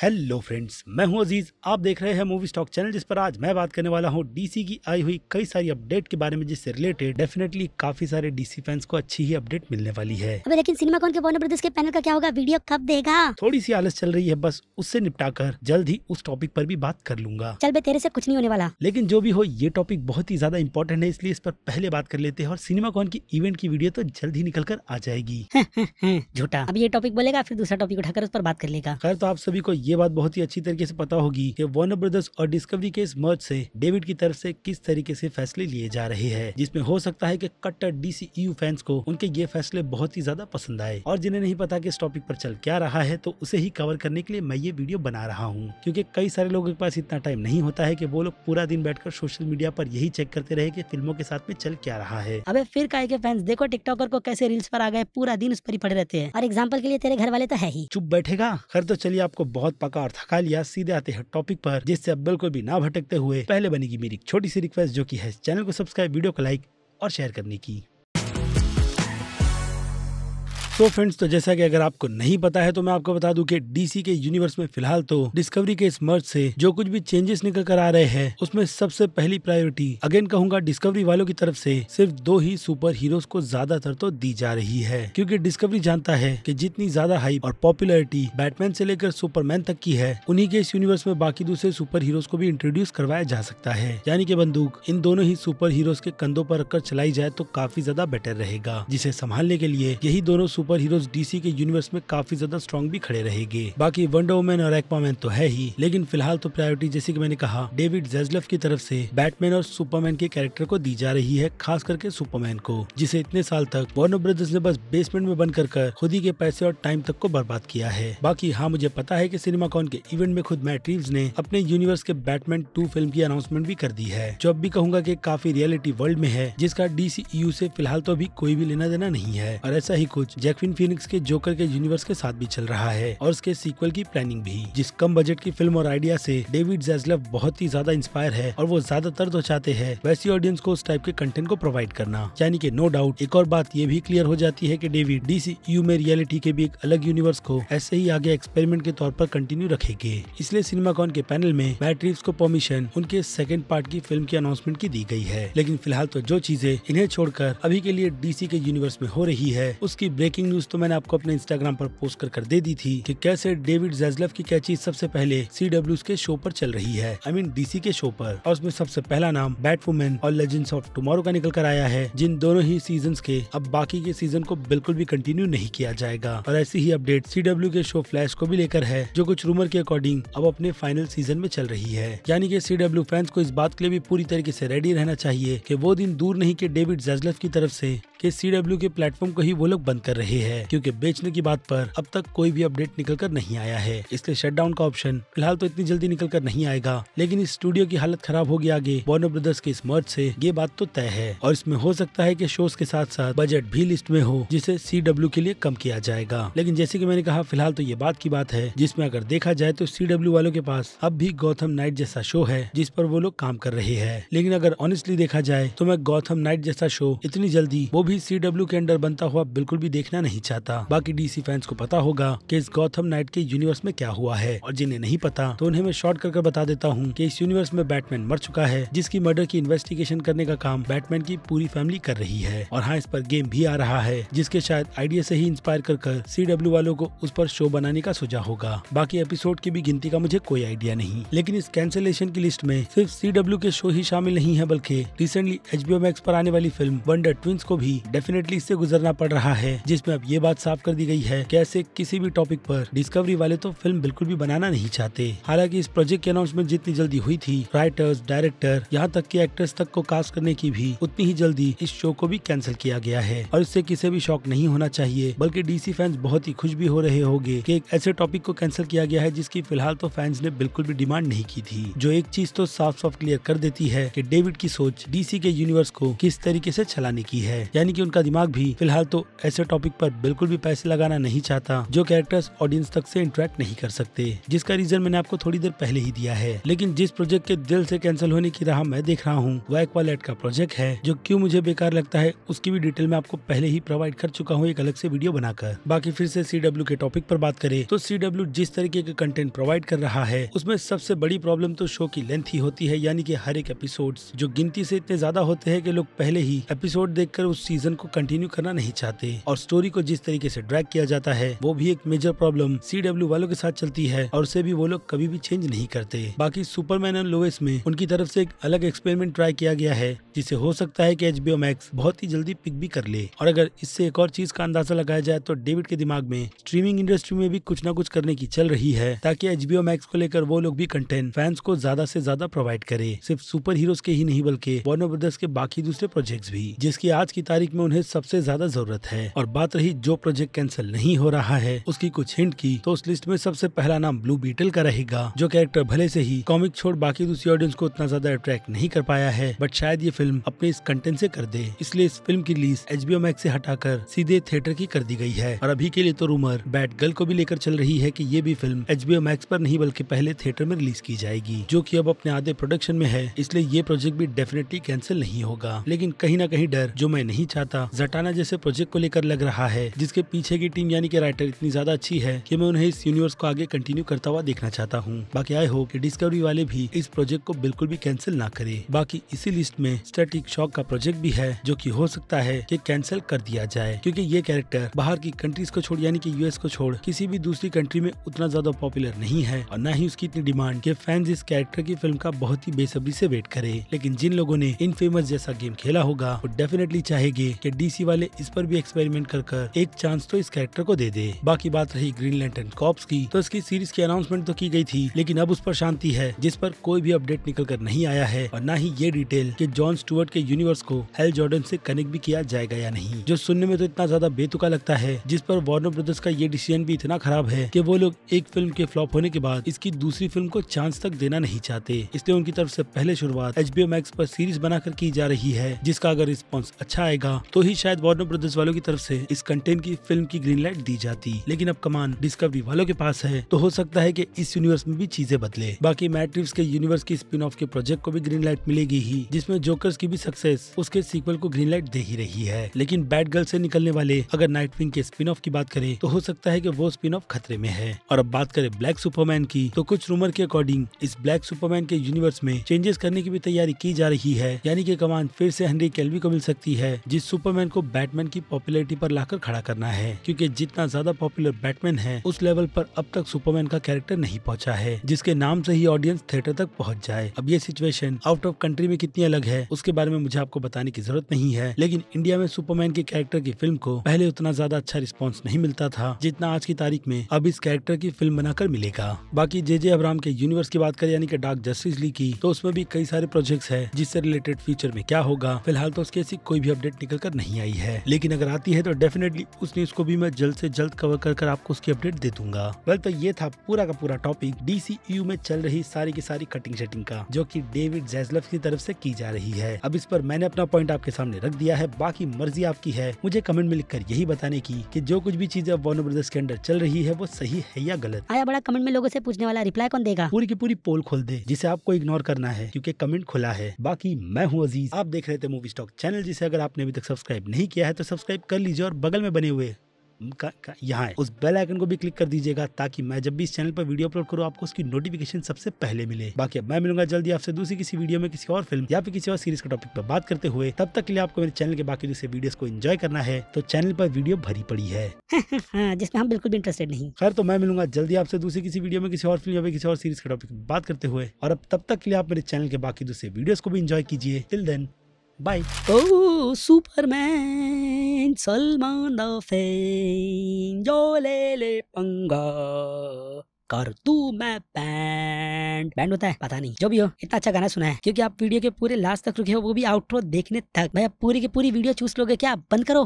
Hello friends, मैं हूं अजीज। आप देख रहे हैं मूवी स्टॉक चैनल, जिस पर आज मैं बात करने वाला हूं डीसी की आई हुई कई सारी अपडेट के बारे में, जिससे रिलेटेड डेफिनेटली काफी सारे डीसी फैंस को अच्छी ही अपडेट मिलने वाली है। अबे लेकिन सिनेमाकॉन के वार्नर ब्रदर्स के पैनल का क्या होगा? वीडियो कब देगा? थोड़ी सी आलस चल रही है, बस उससे निपटाकर जल्द ही उस टॉपिक पर भी बात कर लूंगा। चल बे, तेरे से कुछ नहीं होने वाला। लेकिन जो भी हो, ये टॉपिक बहुत ही ज्यादा इंपॉर्टेंट है, इसलिए इस पर पहले बात कर लेते हैं। और सिनेमाकॉन की इवेंट की वीडियो तो जल्द ही निकल कर आ जाएगी। झूठा। अब ये टॉपिक बोलेगा, फिर दूसरा टॉपिक उठाकर उस पर बात कर लेगा। खैर, तो आप सभी को ये बात बहुत ही अच्छी तरीके से पता होगी कि वार्नर ब्रदर्स और डिस्कवरी के इस मर्ज से डेविड की तरफ से किस तरीके से फैसले लिए जा रहे हैं, जिसमें हो सकता है कि कट्टर डीसीयू फैंस को उनके ये फैसले बहुत ही ज्यादा पसंद आए। और जिन्हें नहीं पता कि इस टॉपिक पर चल क्या रहा है, तो उसे ही कवर करने के लिए मैं ये वीडियो बना रहा हूँ, क्योंकि कई सारे लोगों के पास इतना टाइम नहीं होता है कि वो लोग पूरा दिन बैठकर सोशल मीडिया पर यही चेक करते रहे कि फिल्मों के साथ में चल क्या रहा है। अबे फिर काहे के फैंस, देखो टिकटॉकर को कैसे रील्स पर आ गए, पूरा दिन उस पर ही पड़े रहते हैं। और एग्जाम्पल के लिए तेरे घर वाले तो है ही। चुप बैठेगा। खैर, तो चलिए, आपको बहुत पका और थका लिया, सीधे आते हैं टॉपिक पर, जिससे अब बिल्कुल भी ना भटकते हुए पहले बनेगी मेरी छोटी सी रिक्वेस्ट, जो की है चैनल को सब्सक्राइब, वीडियो को लाइक और शेयर करने की। तो फ्रेंड्स, तो जैसा कि अगर आपको नहीं पता है तो मैं आपको बता दूं कि डीसी के यूनिवर्स में फिलहाल तो डिस्कवरी के इस मर्ज से जो कुछ भी चेंजेस निकल कर आ रहे हैं, उसमें सबसे पहली प्रायोरिटी अगेन कहूंगा डिस्कवरी वालों की तरफ से सिर्फ 2 ही सुपर हीरोज को ज्यादातर तो दी जा रही है, क्योंकि डिस्कवरी जानता है कि जितनी ज्यादा हाइप और पॉपुलैरिटी बैटमैन से लेकर सुपरमैन तक की है, उन्हीं के इस यूनिवर्स में बाकी दूसरे सुपर हीरोज को भी इंट्रोड्यूस करवाया जा सकता है। यानी कि बंदूक इन दोनों ही सुपर हीरोज के कंधों पर रखकर चलाई जाए तो काफी ज्यादा बेटर रहेगा, जिसे संभालने के लिए यही दोनों सुपर हीरोज डीसी के यूनिवर्स में काफी ज्यादा स्ट्रॉन्ग भी खड़े रहेंगे। बाकी वंडर वुमन और एक्वामैन तो है ही, लेकिन फिलहाल तो प्रायोरिटी, जैसे कि मैंने कहा, डेविड ज़ैज़लफ की तरफ से बैटमैन और सुपरमैन के कैरेक्टर को दी जा रही है, खास करके सुपरमैन को, जिसे इतने साल तक वार्नर ब्रदर्स ने बस बेसमेंट में बंद कर खुद ही के पैसे और टाइम तक को बर्बाद किया है। बाकी हाँ, मुझे पता है कि सिनेमाकॉन के इवेंट में खुद मैट रीव्स ने अपने यूनिवर्स के बैटमैन 2 फिल्म की अनाउंसमेंट भी कर दी है, जो अब भी कहूंगा कि काफी रियलिटी वर्ल्ड में है, जिसका डीसीयू से फिलहाल तो अभी कोई भी लेना देना नहीं है। और ऐसा ही कुछ जैक्विन फीनिक्स के जोकर के यूनिवर्स के साथ भी चल रहा है, और उसके सीक्वल की प्लानिंग भी। जिस कम बजट की फिल्म और आइडिया से डेविड ज़ैज़लफ बहुत ही ज्यादा इंस्पायर है, और वो ज्यादातर तो चाहते हैं वैसी ऑडियंस को उस टाइप के कंटेंट को प्रोवाइड करना। यानी कि नो डाउट एक और बात ये भी क्लियर हो जाती है कि डेविड डीसीयू में रियलिटी के भी एक अलग यूनिवर्स को ऐसे ही आगे एक्सपेरिमेंट के तौर पर कंटिन्यू रखेंगे। इसलिए सिनेमाकॉन के पैनल में मैट रीव्स को परमिशन उनके सेकंड पार्ट की फिल्म की अनाउंसमेंट की दी गई है। लेकिन फिलहाल तो जो चीजें इन्हें छोड़कर अभी के लिए डीसी के यूनिवर्स में हो रही है, उसकी ब्रेकिंग न्यूज तो मैंने आपको अपने इंस्टाग्राम पर पोस्ट कर दे दी थी कि कैसे डेविड ज़ैज़लफ की कैची सबसे पहले CW के शो पर चल रही है, आई मीन डीसी के शो पर। और उसमें सबसे पहला नाम बैटवुमन और लेजेंड्स ऑफ टुमारो का निकल कर आया है, जिन दोनों ही सीजन्स के अब बाकी के सीजन को बिल्कुल भी कंटिन्यू नहीं किया जाएगा। और ऐसी ही अपडेट CW के शो फ्लैश को भी लेकर है, जो कुछ रूमर के अकॉर्डिंग अब अपने फाइनल सीजन में चल रही है। यानी कि CW फैंस को इस बात के लिए भी पूरी तरीके से रेडी रहना चाहिए कि वो दिन दूर नहीं कि डेविड ज़ैज़लफ की तरफ से कि CW के प्लेटफॉर्म को ही वो लोग बंद कर रहे हैं, क्योंकि बेचने की बात पर अब तक कोई भी अपडेट निकल कर नहीं आया है। इसलिए शटडाउन का ऑप्शन फिलहाल तो इतनी जल्दी निकल कर नहीं आएगा, लेकिन इस स्टूडियो की हालत खराब होगी आगे वार्नर ब्रदर्स के इस मर्ज से, ये बात तो तय है। और इसमें हो सकता है कि शोज के साथ साथ बजट भी लिस्ट में हो, जिसे CW के लिए कम किया जाएगा। लेकिन जैसे कि मैंने कहा, फिलहाल तो ये बात की बात है, जिसमें अगर देखा जाए तो CW वालों के पास अब भी गॉथम नाइट जैसा शो है, जिस पर वो लोग काम कर रहे हैं। लेकिन अगर ऑनेस्टली देखा जाए तो मैं गॉथम नाइट जैसा शो इतनी जल्दी वो भी CW के अंडर बनता हुआ बिल्कुल भी देखना नहीं चाहता। बाकी डीसी फैंस को पता होगा कि इस गॉथम नाइट के यूनिवर्स में क्या हुआ है, और जिन्हें नहीं पता तो उन्हें मैं शॉर्ट कर बता देता हूँ कि इस यूनिवर्स में बैटमैन मर चुका है, जिसकी मर्डर की इन्वेस्टिगेशन करने का काम बैटमैन की पूरी फैमिली कर रही है। और हाँ, इस पर गेम भी आ रहा है, जिसके शायद आइडिया से ही इंस्पायर कर CW वालों को उस पर शो बनाने का सोचा होगा। बाकी एपिसोड की भी गिनती का मुझे कोई आइडिया नहीं, लेकिन इस कैंसिलेशन की लिस्ट में सिर्फ CW के शो ही शामिल नहीं है, बल्कि रिसेंटली HBO Max पर आने वाली फिल्म वंडर ट्विंस को भी डेफिनेटली इससे गुजरना पड़ रहा है, जिसमें अब ये बात साफ कर दी गई है कि ऐसे किसी भी टॉपिक पर डिस्कवरी वाले तो फिल्म बिल्कुल भी बनाना नहीं चाहते। हालांकि इस प्रोजेक्ट की अनाउंसमेंट जितनी जल्दी हुई थी, राइटर्स, डायरेक्टर, यहाँ तक कि एक्टर्स तक को कास्ट करने की भी उतनी ही जल्दी इस शो को भी कैंसिल किया गया है। और इससे किसी भी शॉक नहीं होना चाहिए, बल्कि डीसी फैंस बहुत ही खुश भी हो रहे होंगे कि एक ऐसे टॉपिक को कैंसिल किया गया है जिसकी फिलहाल तो फैंस ने बिल्कुल भी डिमांड नहीं की थी। जो एक चीज तो साफ साफ क्लियर कर देती है कि डेविड की सोच डीसी के यूनिवर्स को किस तरीके से चलाने की है। यानी यानी कि उनका दिमाग भी फिलहाल तो ऐसे टॉपिक पर बिल्कुल भी पैसे लगाना नहीं चाहता जो कैरेक्टर्स ऑडियंस तक से इंटरेक्ट नहीं कर सकते, जिसका रीजन मैंने आपको थोड़ी देर पहले ही दिया है। लेकिन जिस प्रोजेक्ट के दिल से कैंसिल होने की राह मैं देख रहा हूँ वो एक्वालाइट का प्रोजेक्ट है, जो क्यों मुझे बेकार लगता है उसकी भी डिटेल मैं आपको पहले ही प्रोवाइड कर चुका हूँ एक अलग से वीडियो बनाकर। बाकी फिर से CW के टॉपिक पर बात करें तो CW जिस तरीके के कंटेंट प्रोवाइड कर रहा है उसमें सबसे बड़ी प्रॉब्लम तो शो की लेंथ ही होती है, यानी कि हर एक एपिसोड्स जो गिनती से इतने ज्यादा होते हैं कि लोग पहले ही एपिसोड देखकर उस सीजन को कंटिन्यू करना नहीं चाहते, और स्टोरी को जिस तरीके से ड्रैग किया जाता है वो भी एक मेजर प्रॉब्लम CW वालों के साथ चलती है और उसे भी वो लोग कभी भी चेंज नहीं करते। बाकी सुपरमैन एंड लोएस में उनकी तरफ से एक अलग एक्सपेरिमेंट ट्राई किया गया है जिसे हो सकता है कि HBO Max बहुत ही जल्दी पिक भी कर ले। और अगर इससे एक और चीज का अंदाजा लगाया जाए तो डेविड के दिमाग में स्ट्रीमिंग इंडस्ट्री में भी कुछ ना कुछ करने की चल रही है ताकि HBO Max को लेकर वो लोग भी कंटेंट फैंस को ज्यादा से ज्यादा प्रोवाइड करे, सिर्फ सुपर हीरोज के ही नहीं बल्कि वार्नर ब्रदर्स के बाकी दूसरे प्रोजेक्ट्स भी, जिसकी आज की तारीख में उन्हें सबसे ज्यादा जरूरत है। और बात रही जो प्रोजेक्ट कैंसिल नहीं हो रहा है उसकी कुछ हिंट की, तो उस लिस्ट में सबसे पहला नाम ब्लू बीटल का रहेगा, जो कैरेक्टर भले से ही कॉमिक छोड़ बाकी दूसरी ऑडियंस को उतना ज्यादा अट्रैक्ट नहीं कर पाया है, बट शायद ये फिल्म अपने इस कंटेंट से कर दे, इसलिए इस फिल्म की रिलीज HBO Max से हटाकर सीधे थिएटर की कर दी गई है। और अभी के लिए तो रूमर बैट गर्ल को भी लेकर चल रही है कि ये भी फिल्म HBO Max पर नहीं बल्कि पहले थिएटर में रिलीज की जाएगी, जो कि अब अपने आधे प्रोडक्शन में है, इसलिए ये प्रोजेक्ट भी डेफिनेटली कैंसिल नहीं होगा। लेकिन कहीं ना कहीं डर जो मैं नहीं चाहता जटाना जैसे प्रोजेक्ट को लेकर लग रहा है, जिसके पीछे की टीम यानी कि राइटर इतनी ज्यादा अच्छी है कि मैं उन्हें इस यूनिवर्स को आगे कंटिन्यू करता हुआ देखना चाहता हूँ। बाकी आई होप कि डिस्कवरी वाले भी इस प्रोजेक्ट को बिल्कुल भी कैंसिल ना करे। बाकी इसी लिस्ट में स्टैटिक शॉक का प्रोजेक्ट भी है जो कि हो सकता है कि कैंसिल कर दिया जाए, क्योंकि ये कैरेक्टर बाहर की कंट्रीज को छोड़ यानी कि US को छोड़ किसी भी दूसरी कंट्री में उतना ज्यादा पॉपुलर नहीं है और न ही उसकी इतनी डिमांड कि फैंस इस कैरेक्टर की फिल्म का बहुत ही बेसब्री से वेट करे। लेकिन जिन लोगों ने इनफेमस जैसा गेम खेला होगा वो डेफिनेटली चाहेंगे कि DC वाले इस पर भी एक्सपेरिमेंट कर एक चांस तो इस कैरेक्टर को दे दे। बाकी बात रही ग्रीन लैंटर्न कॉर्प्स की, तो इसकी सीरीज की अनाउंसमेंट तो की गई थी लेकिन अब उस पर शांति है, जिस पर कोई भी अपडेट निकल कर नहीं आया है और न ही ये डिटेल कि जॉन स्टुअर्ट के यूनिवर्स को हेल जॉर्डन से कनेक्ट भी किया जाएगा या नहीं, जो सुनने में तो इतना ज्यादा बेतुका लगता है, जिस पर वार्नर ब्रदर्स का ये डिसीजन भी इतना खराब है कि वो लोग एक फिल्म के फ्लॉप होने के बाद इसकी दूसरी फिल्म को चांस तक देना नहीं चाहते, इसलिए उनकी तरफ से पहले शुरुआत HBO Max पर सीरीज बनाकर की जा रही है, जिसका अगर रिस्पॉन्स अच्छा आएगा तो ही शायद वार्नर ब्रदर्स वालों की तरफ से इस कंटेंट की फिल्म की ग्रीन लाइट दी जाती। लेकिन अब कमान डिस्कवरी वालों के पास है, तो हो सकता है कि इस यूनिवर्स में भी चीजें बदले। बाकी मैट रिव्स के यूनिवर्स की स्पिन ऑफ के प्रोजेक्ट को भी ग्रीन लाइट मिलेगी ही, जिसमें जोकर्स की भी सक्सेस उसके सीक्वल को ग्रीन लाइट दे ही रही है। लेकिन बैट गर्ल से निकलने वाले अगर नाइटविंग के स्पिन ऑफ की बात करें तो हो सकता है कि वो स्पिन ऑफ खतरे में है। और अब बात करें ब्लैक सुपरमैन की, तो कुछ रूमर के अकॉर्डिंग इस ब्लैक सुपरमैन के यूनिवर्स में चेंजेस करने की भी तैयारी की जा रही है, यानी कि कमान फिर से हेनरी कैविल को मिल सकती है, जिस सुपरमैन को बैटमैन की पॉपुलैरिटी पर लाकर खड़ा करना है, क्योंकि जितना ज्यादा पॉपुलर बैटमैन है उस लेवल पर अब तक सुपरमैन का कैरेक्टर नहीं पहुंचा है, जिसके नाम से ही ऑडियंस थिएटर तक पहुंच जाए। अब ये सिचुएशन आउट ऑफ कंट्री में कितनी अलग है उसके बारे में मुझे आपको बताने की जरूरत नहीं है, लेकिन इंडिया में सुपरमैन के कैरेक्टर की फिल्म को पहले उतना ज्यादा अच्छा रिस्पॉन्स नहीं मिलता था जितना आज की तारीख में अब इस कैरेक्टर की फिल्म बनाकर मिलेगा। बाकी JJ अब्राहम के यूनिवर्स की बात करें यानी कि डार्क जस्टिस लीग की, तो उसमें भी कई सारे प्रोजेक्ट्स हैं जिससे रिलेटेड फ्यूचर में क्या होगा फिलहाल तो उसकी ऐसी कोई भी अपडेट निकल कर नहीं आई है, लेकिन अगर आती है तो डेफिनेटली उस न्यूज को भी मैं जल्द से जल्द कवर कर आपको उसकी अपडेट दे दूंगा। वेल, तो ये था पूरा का पूरा टॉपिक DCEU में चल रही सारी की सारी कटिंग शेटिंग का, जो कि डेविड ज़ैस्लव की तरफ से की जा रही है। अब इस पर मैंने अपना पॉइंट आपके सामने रख दिया है, बाकी मर्जी आपकी है मुझे कमेंट में लिखकर यही बताने की कि जो कुछ भी चीजें वार्नर ब्रदर्स के अंडर चल रही है वो सही है या गलत। आया बड़ा कमेंट में लोगों से पूछने वाला, रिप्लाई कौन देगा? पूरी की पूरी पोल खोल दे जिसे आपको इग्नोर करना है क्योंकि कमेंट खुला है। बाकी मैं हूँ अजीज, आप देख रहे थे मूवी स्टॉक चैनल, जिसे अगर आपने अभी तक सब्सक्राइब नहीं किया है तो सब्सक्राइब कर लीजिए और बगल में बने हुए यहाँ है उस बेल आइकन को भी क्लिक कर दीजिएगा ताकि मैं जब भी इस चैनल पर वीडियो अपलोड करूँ आपको उसकी नोटिफिकेशन सबसे पहले मिले। बाकी अब मैं मिलूंगा जल्दी आपसे दूसरी किसी वीडियो में किसी और फिल्म या फिर किसी और सीरीज के टॉपिक पर बात करते हुए। तब तक के लिए आपको मेरे चैनल के बाकी दूसरे वीडियोस को एंजॉय करना है तो चैनल पर वीडियो भरी पड़ी है जिसमें हम बिल्कुल भी इंटरेस्टेड नहीं। खैर, तो मैं मिलूंगा जल्दी आपसे दूसरी किसी वीडियो में किसी और फिल्म या फिर किसी और सीरीज के टॉपिक पर बात करते हुए। और अब तब तक के लिए आप मेरे चैनल के बाकी दूसरे वीडियोस को भी एंजॉय कीजिए। Till then bye. Oh superman Salman the fame जो ले पंगा कर तू मैं बैंड होता है पता नहीं, जो भी हो इतना अच्छा गाना सुना है क्योंकि आप वीडियो के पूरे लास्ट तक रुके हो, वो भी आउटरो देखने तक। भाई आप पूरी की पूरी वीडियो चूस लोगे क्या? बंद करो।